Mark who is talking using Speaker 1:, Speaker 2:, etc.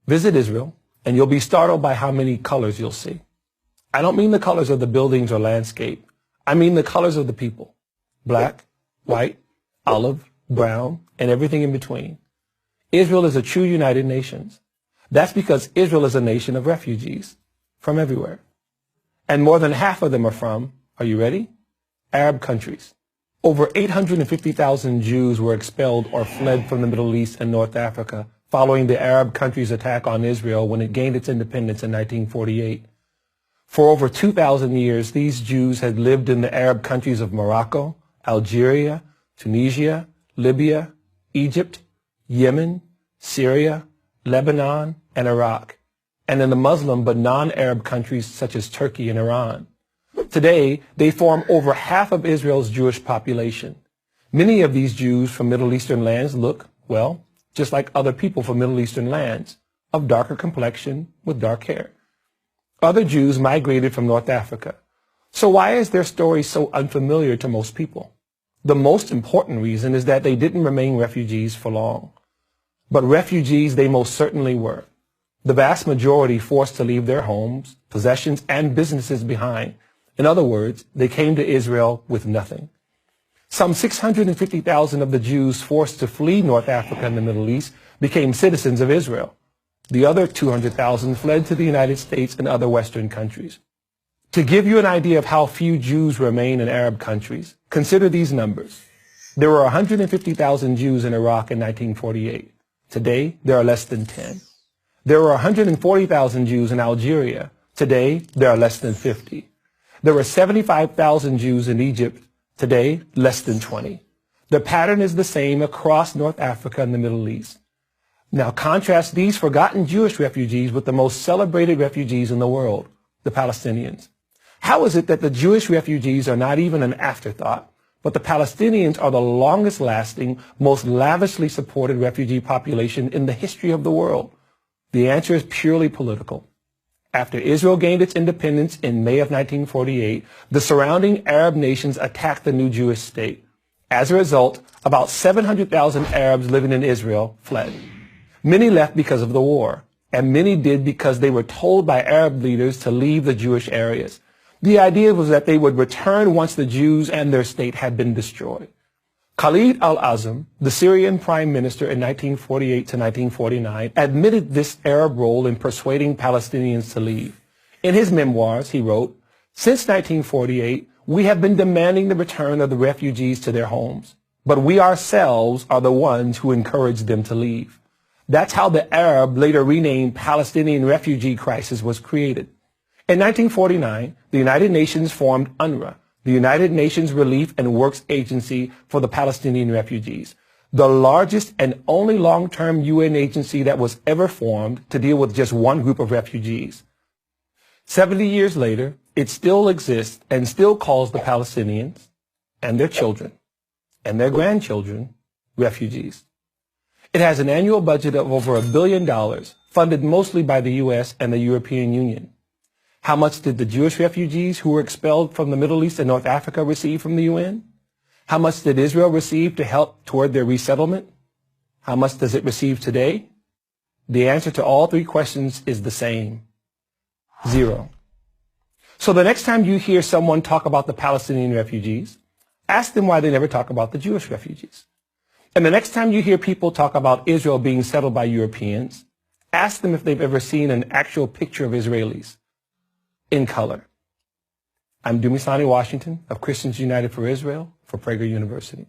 Speaker 1: Visit Israel, and you'll be startled by how many colors you'll see. I don't mean the colors of the buildings or landscape. I mean the colors of the people. Black, white, olive, brown, and everything in between. Israel is a true United Nations. That's because Israel is a nation of refugees from everywhere. And more than half of them are from, are you ready? Arab countries. Over 850,000 Jews were expelled or fled from the Middle East and North Africa following the Arab countries' attack on Israel when it gained its independence in 1948. For over 2,000 years, these Jews had lived in the Arab countries of Morocco, Algeria, Tunisia, Libya, Egypt, Yemen, Syria, Lebanon, and Iraq, and in the Muslim but non-Arab countries such as Turkey and Iran. Today, they form over half of Israel's Jewish population. Many of these Jews from Middle Eastern lands look, well, just like other people from Middle Eastern lands, of darker complexion with dark hair. Other Jews migrated from North Africa. So why is their story so unfamiliar to most people? The most important reason is that they didn't remain refugees for long. But refugees they most certainly were. The vast majority forced to leave their homes, possessions, and businesses behind. In other words, they came to Israel with nothing. Some 650,000 of the Jews forced to flee North Africa and the Middle East became citizens of Israel. The other 200,000 fled to the United States and other Western countries. To give you an idea of how few Jews remain in Arab countries, consider these numbers. There were 150,000 Jews in Iraq in 1948. Today, there are less than 10. There were 140,000 Jews in Algeria. Today, there are less than 50. There were 75,000 Jews in Egypt. Today, less than 20. The pattern is the same across North Africa and the Middle East. Now contrast these forgotten Jewish refugees with the most celebrated refugees in the world, the Palestinians. How is it that the Jewish refugees are not even an afterthought, but the Palestinians are the longest lasting, most lavishly supported refugee population in the history of the world? The answer is purely political. After Israel gained its independence in May of 1948, the surrounding Arab nations attacked the new Jewish state. As a result, about 700,000 Arabs living in Israel fled. Many left because of the war, and many did because they were told by Arab leaders to leave the Jewish areas. The idea was that they would return once the Jews and their state had been destroyed. Khalid al-Azam, the Syrian prime minister in 1948 to 1949, admitted this Arab role in persuading Palestinians to leave. In his memoirs, he wrote, "Since 1948, we have been demanding the return of the refugees to their homes, but we ourselves are the ones who encouraged them to leave." That's how the Arab, later renamed Palestinian refugee crisis was created. In 1949, the United Nations formed UNRWA, the United Nations Relief and Works Agency for the Palestinian refugees, the largest and only long-term UN agency that was ever formed to deal with just one group of refugees. 70 years later, it still exists and still calls the Palestinians and their children and their grandchildren refugees. It has an annual budget of over $1 billion, funded mostly by the U.S. and the European Union. How much did the Jewish refugees who were expelled from the Middle East and North Africa receive from the UN? How much did Israel receive to help toward their resettlement? How much does it receive today? The answer to all three questions is the same: zero. So the next time you hear someone talk about the Palestinian refugees, ask them why they never talk about the Jewish refugees. And the next time you hear people talk about Israel being settled by Europeans, ask them if they've ever seen an actual picture of Israelis in color. I'm Dumisani Washington of Christians United for Israel for Prager University.